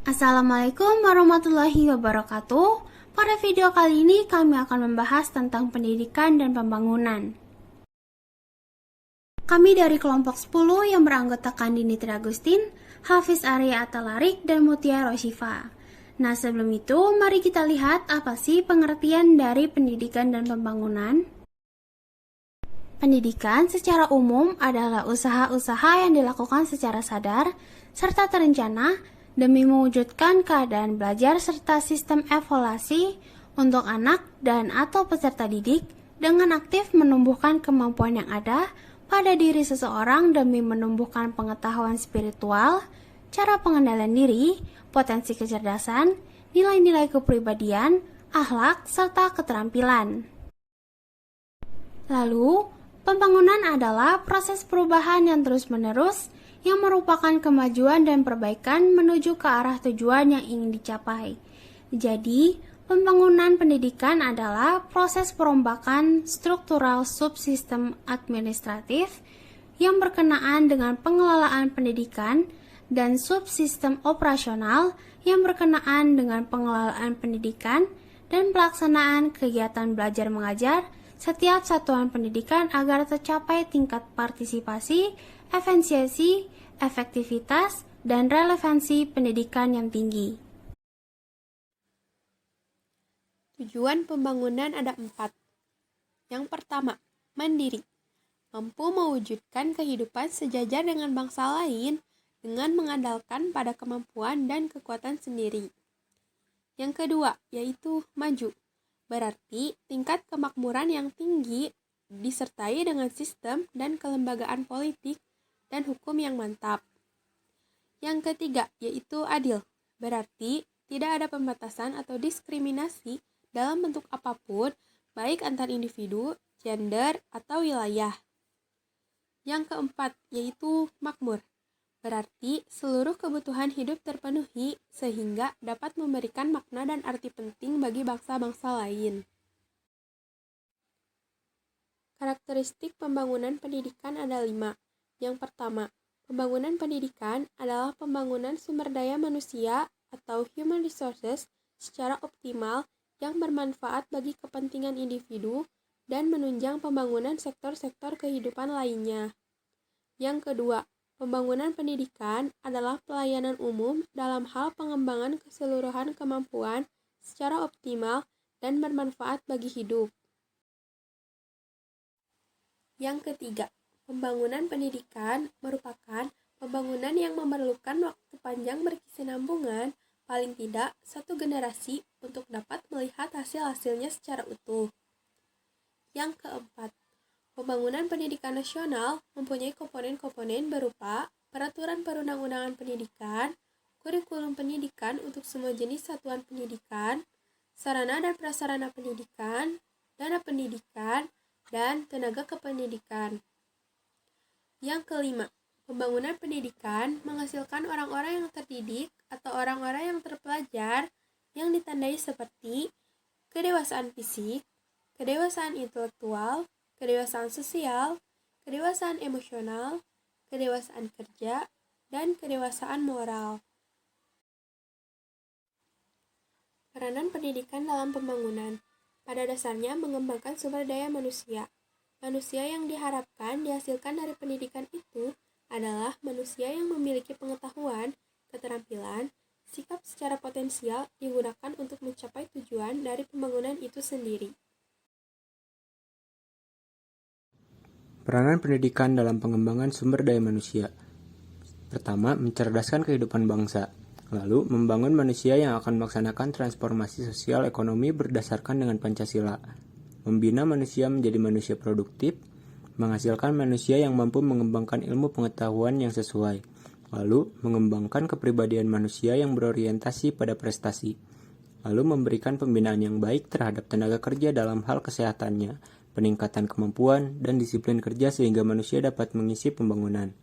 Assalamualaikum warahmatullahi wabarakatuh. Pada video kali ini kami akan membahas tentang pendidikan dan pembangunan. Kami dari kelompok 10 yang beranggotakan Dinitri Agustin, Hafiz Arya Atalarik, dan Mutia Roshifa. Nah, sebelum itu mari kita lihat apa sih pengertian dari pendidikan dan pembangunan. Pendidikan secara umum adalah usaha-usaha yang dilakukan secara sadar serta terencana demi mewujudkan keadaan belajar serta sistem evaluasi untuk anak dan atau peserta didik dengan aktif menumbuhkan kemampuan yang ada pada diri seseorang demi menumbuhkan pengetahuan spiritual, cara pengendalian diri, potensi kecerdasan, nilai-nilai kepribadian, akhlak, serta keterampilan. Lalu, pembangunan adalah proses perubahan yang terus-menerus yang merupakan kemajuan dan perbaikan menuju ke arah tujuan yang ingin dicapai. Jadi, pembangunan pendidikan adalah proses perombakan struktural subsistem administratif yang berkenaan dengan pengelolaan pendidikan dan subsistem operasional yang berkenaan dengan pengelolaan pendidikan dan pelaksanaan kegiatan belajar mengajar setiap satuan pendidikan agar tercapai tingkat partisipasi, efisiensi, efektivitas, dan relevansi pendidikan yang tinggi. Tujuan pembangunan ada 4. Yang pertama, mandiri. Mampu mewujudkan kehidupan sejajar dengan bangsa lain dengan mengandalkan pada kemampuan dan kekuatan sendiri. Yang kedua, yaitu maju. Berarti tingkat kemakmuran yang tinggi disertai dengan sistem dan kelembagaan politik dan hukum yang mantap. Yang ketiga, yaitu adil. Berarti tidak ada pembatasan atau diskriminasi dalam bentuk apapun, baik antar individu, gender, atau wilayah. Yang keempat, yaitu makmur. Berarti seluruh kebutuhan hidup terpenuhi sehingga dapat memberikan makna dan arti penting bagi bangsa-bangsa lain. Karakteristik pembangunan pendidikan ada 5. Yang pertama, pembangunan pendidikan adalah pembangunan sumber daya manusia atau human resources secara optimal yang bermanfaat bagi kepentingan individu dan menunjang pembangunan sektor-sektor kehidupan lainnya. Yang kedua, pembangunan pendidikan adalah pelayanan umum dalam hal pengembangan keseluruhan kemampuan secara optimal dan bermanfaat bagi hidup. Yang ketiga, pembangunan pendidikan merupakan pembangunan yang memerlukan waktu panjang berkesinambungan, paling tidak satu generasi untuk dapat melihat hasil-hasilnya secara utuh. Yang keempat, pembangunan pendidikan nasional mempunyai komponen-komponen berupa peraturan perundang-undangan pendidikan, kurikulum pendidikan untuk semua jenis satuan pendidikan, sarana dan prasarana pendidikan, dana pendidikan, dan tenaga kependidikan. Yang kelima, pembangunan pendidikan menghasilkan orang-orang yang terdidik atau orang-orang yang terpelajar yang ditandai seperti kedewasaan fisik, kedewasaan intelektual, kedewasaan sosial, kedewasaan emosional, kedewasaan kerja, dan kedewasaan moral. Peranan pendidikan dalam pembangunan pada dasarnya mengembangkan sumber daya manusia. Manusia yang diharapkan dihasilkan dari pendidikan itu adalah manusia yang memiliki pengetahuan, keterampilan, sikap secara potensial digunakan untuk mencapai tujuan dari pembangunan itu sendiri. Peranan pendidikan dalam pengembangan sumber daya manusia. Pertama, mencerdaskan kehidupan bangsa. Lalu, membangun manusia yang akan melaksanakan transformasi sosial ekonomi berdasarkan dengan Pancasila. Membina manusia menjadi manusia produktif, menghasilkan manusia yang mampu mengembangkan ilmu pengetahuan yang sesuai. Lalu, mengembangkan kepribadian manusia yang berorientasi pada prestasi. Lalu, memberikan pembinaan yang baik terhadap tenaga kerja dalam hal kesehatannya, peningkatan kemampuan, dan disiplin kerja sehingga manusia dapat mengisi pembangunan.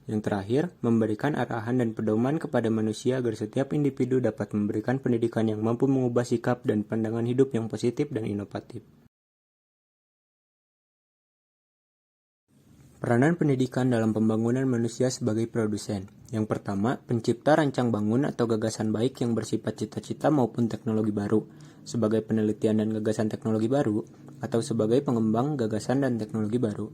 Yang terakhir, memberikan arahan dan pedoman kepada manusia agar setiap individu dapat memberikan pendidikan yang mampu mengubah sikap dan pandangan hidup yang positif dan inovatif. Peranan pendidikan dalam pembangunan manusia sebagai produsen. Yang pertama, pencipta rancang bangun atau gagasan baik yang bersifat cita-cita maupun teknologi baru, sebagai penelitian dan gagasan teknologi baru, atau sebagai pengembang gagasan dan teknologi baru.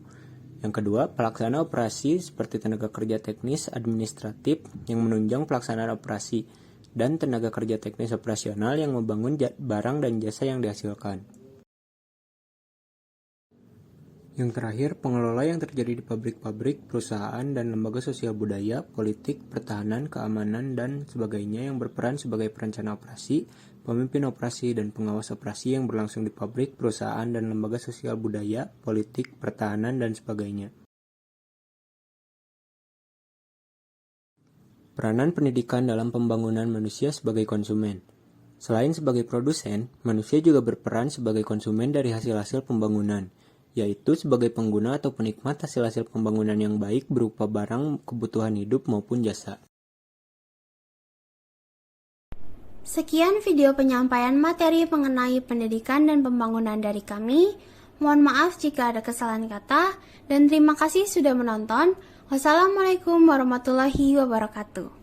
Yang kedua, pelaksana operasi seperti tenaga kerja teknis administratif yang menunjang pelaksanaan operasi, dan tenaga kerja teknis operasional yang membangun barang dan jasa yang dihasilkan. Yang terakhir, pengelola yang terjadi di pabrik-pabrik, perusahaan, dan lembaga sosial budaya, politik, pertahanan, keamanan, dan sebagainya yang berperan sebagai perencana operasi, pemimpin operasi, dan pengawas operasi yang berlangsung di pabrik, perusahaan, dan lembaga sosial budaya, politik, pertahanan, dan sebagainya. Peranan pendidikan dalam pembangunan manusia sebagai konsumen. Selain sebagai produsen, manusia juga berperan sebagai konsumen dari hasil-hasil pembangunan, yaitu sebagai pengguna atau penikmat hasil-hasil pembangunan yang baik berupa barang kebutuhan hidup maupun jasa. Sekian video penyampaian materi mengenai pendidikan dan pembangunan dari kami. Mohon maaf jika ada kesalahan kata, dan terima kasih sudah menonton. Wassalamualaikum warahmatullahi wabarakatuh.